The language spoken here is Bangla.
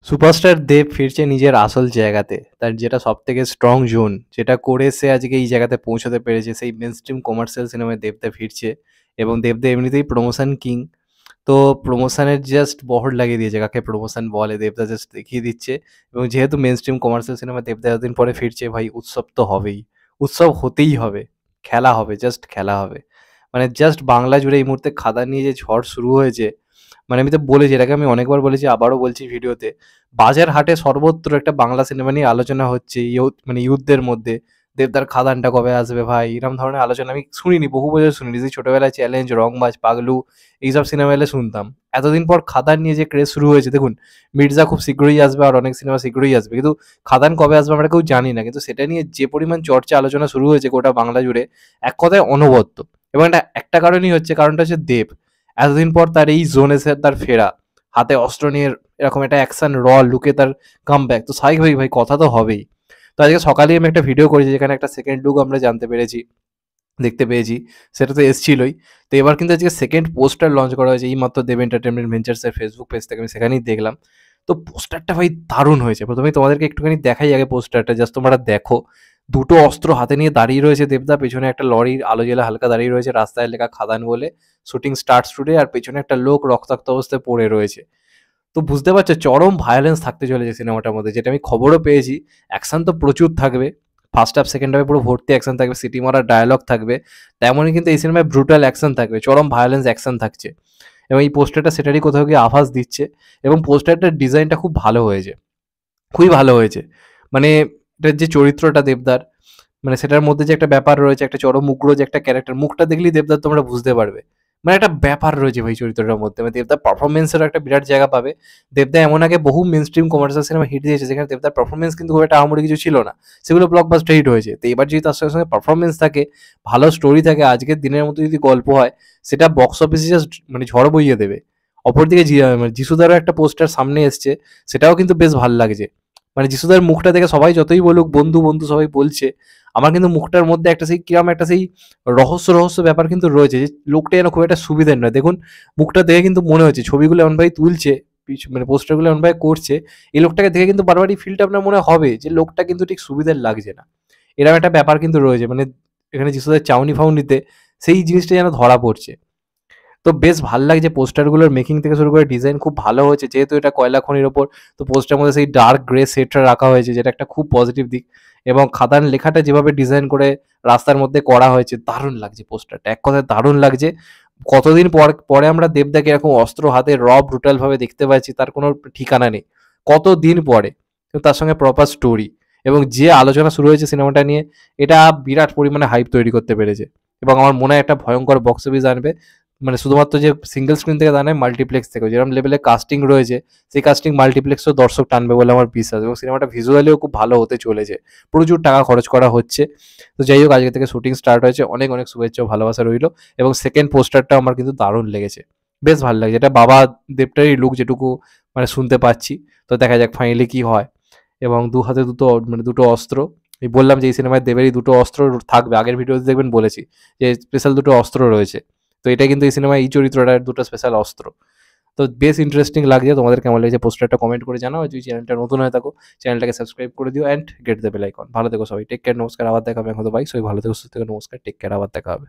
সুপারস্টার দেব ফিরছে নিজের আসল জায়গাতে। তার যেটা সবথেকে স্ট্রং জোন, যেটা করে সে আজকে এই জায়গাতে পৌঁছাতে পেরেছে। সেই মেইনস্ট্রিম কমার্শিয়াল সিনেমায় দেবদা ফিরছে এবং দেবদা এমনিতেই প্রমোশন কিং। তো প্রমোশনের জাস্ট বহর লাগিয়ে দিয়েছে, কাকে প্রমোশন বলে দেবদা জাস্ট দেখিয়ে দিচ্ছে। এবং যেহেতু মেইনস্ট্রিম কমার্শিয়াল সিনেমা দেবদা এতদিন পরে ফিরছে, ভাই উৎসব তো হবেই। উৎসব হতেই হবে, খেলা হবে, জাস্ট খেলা হবে। মানে জাস্ট বাংলা জুড়ে এই মুহূর্তে খাদান নিয়ে যে ঝড় শুরু হয়েছে, মানে আমি তো বলেছি, এটাকে আমি অনেকবার বলেছি, আবারও বলছি ভিডিওতে। বাজার হাটে সর্বত্র একটা বাংলা সিনেমা নিয়ে আলোচনা হচ্ছে, মানে ইউথদের মধ্যে। দেবদার খাদানটা কবে আসবে ভাই, এরকম ধরনের আলোচনা আমি শুনিনি, বহু বছর শুনিনি। সেই ছোটবেলায় চ্যালেঞ্জ, রংবাজ, পাগলু এইসব সিনেমা এলে শুনতাম। এতদিন পর খাদান নিয়ে যে ক্রেজ শুরু হয়েছে, দেখুন মির্জা খুব শীঘ্রই আসবে, আর অনেক সিনেমা শীঘ্রই আসবে, কিন্তু খাদান কবে আসবে আমরা কেউ জানি না। কিন্তু সেটা নিয়ে যে পরিমাণ চর্চা আলোচনা শুরু হয়েছে গোটা বাংলা জুড়ে, এক কথায় অনবদ্য। এবং এটা একটা কারণই হচ্ছে, কারণটা হচ্ছে দেব। এতদিন পর তার এই জোনে সে তার ফেরা, হাতে অস্ত্র নিয়ে এরকম একটা অ্যাকশন র লুকে তার কামব্যাক, তো স্বাভাবিক ভাই কথা তো হবেই। তো আজকে সকালেই আমি একটা ভিডিও করেছি, যেখানে একটা সেকেন্ড লুক আমরা জানতে পেরেছি, দেখতে পেয়েছি। সেটা তো এসছিলই। তো এবার কিন্তু আজকে সেকেন্ড পোস্টার লঞ্চ করা হয়েছে এই মাত্র দেব এন্টারটেনমেন্ট ভেঞ্চার্সের ফেসবুক পেজ থেকে, আমি সেখানেই দেখলাম। তো পোস্টারটা ভাই দারুণ হয়েছে। প্রথমেই তোমাদেরকে একটুখানি দেখাই আগে পোস্টারটা, জাস্ট তোমরা দেখো। দুটো অস্ত্র হাতে নিয়ে দাঁড়িয়ে রয়েছে দেবদা, পেছনে একটা লরির আলো জ্বেলে হালকা দাঁড়িয়ে রয়েছে, রাস্তায় লেখা খাদান বলে, শুটিং স্টার্টস টুডে, আর পেছনে একটা লোক রক্তাক্ত অবস্থায় পড়ে রয়েছে। তো বুঝতে পারছো চরম ভায়োলেন্স থাকতে চলেছে সিনেমাটার মধ্যে, যেটা আমি খবরও পেয়েছি। অ্যাকশন তো প্রচুর থাকবে, ফার্স্ট হাফ সেকেন্ড হাফে পুরো ভর্তি অ্যাকশন থাকবে, সিটি মারার ডায়ালগ থাকবে। তেমনই কিন্তু এই সিনেমায় ব্রুটাল অ্যাকশন থাকবে, চরম ভায়োলেন্স অ্যাকশন থাকছে। এবং এই পোস্টারটা সেটারই কোথাও গিয়ে আভাস দিচ্ছে। এবং পোস্টারটার ডিজাইনটা খুব ভালো হয়েছে, খুবই ভালো হয়েছে। মানে এটার যে চরিত্রটা দেবদার, মানে সেটার মধ্যে যে একটা ব্যাপার রয়েছে, একটা চরম উগ্র যে একটা ক্যারেক্টার, মুখটা দেখলেই দেবদার তোমরা বুঝতে পারবে। মানে একটা ব্যাপার রয়েছে ভাই চরিত্রটার মধ্যে, মানে দেবদার পারফরমেন্সেরও একটা বিরাট জায়গা পাবে। দেবদা এমন আগে বহু mainstream commercial cinema hit দিয়েছে, যেখানে দেবদার পারফরমেন্স কিন্তু খুব একটা আহামরি কিছু ছিল না, সেগুলো ব্লকবাস্টার হিট হয়েছে। তো এবার যদি তার সঙ্গে সঙ্গে পারফরমেন্স থাকে, ভালো স্টোরি থাকে, আজকের দিনের মতো যদি গল্প হয়, সেটা বক্স অফিসে জাস্ট মানে ঝড় বইয়ে দেবে। অপরদিকে মানে যিশুদারও একটা পোস্টার সামনে এসছে, সেটাও কিন্তু বেশ ভালো লাগছে। মানে যিশুদার মুখটা দেখে সবাই যতই বলুক বন্ধু বন্ধু সবাই বলছে, আমার কিন্তু মুখটার মধ্যে একটা সেই কিরম একটা সেই রহস্য রহস্য ব্যাপার কিন্তু রয়েছে, যে লোকটা যেন খুব একটা সুবিধের নয়। দেখুন মুখটা দেখে কিন্তু মনে হচ্ছে, ছবিগুলো এমনভাবে তুলছে, মানে পোস্টারগুলো এমনভাবে করছে, এই লোকটাকে দেখে কিন্তু বারবারই ফিলটা আপনার মনে হবে যে লোকটা কিন্তু ঠিক সুবিধের লাগছে না। এরকম একটা ব্যাপার কিন্তু রয়েছে, মানে এখানে যিশুদার চাউনি ফাউনিতে সেই জিনিসটা যেন ধরা পড়ছে। তো বেশ ভাল লাগছে পোস্টারগুলোর মেকিং থেকে শুরু করে ডিজাইন খুব ভালো হয়েছে, যেহেতু এটা কয়লা খনির ওপর। তো পোস্টারের মধ্যে সেই ডার্ক গ্রে শেডটা রাখা হয়েছে, যেটা একটা খুব পজিটিভ দিক। এবং খাদান লেখাটা যেভাবে ডিজাইন করে রাস্তার মধ্যে করা হয়েছে, দারুণ লাগছে পোস্টারটা, এক কথায় দারুণ লাগছে। কতদিন পরে আমরা দেবদাকে এরকম অস্ত্র হাতে ব্রুটাল ভাবে দেখতে পাচ্ছি, তার কোনো ঠিকানা নেই। কতদিন পরে, কিন্তু তার সঙ্গে প্রপার স্টোরি, এবং যে আলোচনা শুরু হয়েছে সিনেমাটা নিয়ে, এটা বিরাট পরিমাণে হাইপ তৈরি করতে পেরেছে। এবং আমার মনে হয় একটা ভয়ঙ্কর বক্স অফিস আনবে। মানে শুধুমাত্র যে সিঙ্গেল স্ক্রিন থেকে তা নয়, মাল্টিপ্লেক্স থেকেও যেরকম লেভেলে কাস্টিং রয়েছে, সেই কাস্টিং মাল্টিপ্লেক্সও দর্শক টানবে বলে আমার বিশ্বাস। এবং সিনেমাটা ভিজুয়ালিও খুব ভালো হতে চলেছে, প্রচুর টাকা খরচ করা হচ্ছে। তো যাই হোক, আজকে থেকে শুটিং স্টার্ট হয়েছে, অনেক অনেক শুভেচ্ছা ও ভালোবাসা রইলো। এবং সেকেন্ড পোস্টারটা আমার কিন্তু দারুণ লেগেছে, বেশ ভালো লাগছে। এটা বাবা দেবটারই লুক যেটুকু মানে শুনতে পাচ্ছি। তো দেখা যাক ফাইনালি কি হয়। এবং দু হাতে দুটো, মানে দুটো অস্ত্র। আমি বললাম যে এই সিনেমায় দেবেরই দুটো অস্ত্র থাকবে, আগের ভিডিওতে দেখবেন বলেছি যে স্পেশাল দুটো অস্ত্র রয়েছে। তো এটা কিন্তু এই সিনেমায় এই চরিত্রটার দুটো স্পেশাল অস্ত্র। তো বেশ ইন্টারেস্টিং লাগছে। তোমাদের কেমন লাগছে পোস্টারটা কমেন্ট করে জানাও। যদি চ্যানেলটা নতুন হয়ে থাকো, চ্যানেলটাকে সাবস্ক্রাইব করে দিও and get the bell icon. ভালো থেকো সবাই, টেক কেয়ার, নমস্কার, আবার দেখা হবে এখন তো ভাই। সবাই ভালো থেকো, সুস্থ থেকো, নমস্কার, টেক কেয়ার, আবার দেখা হবে।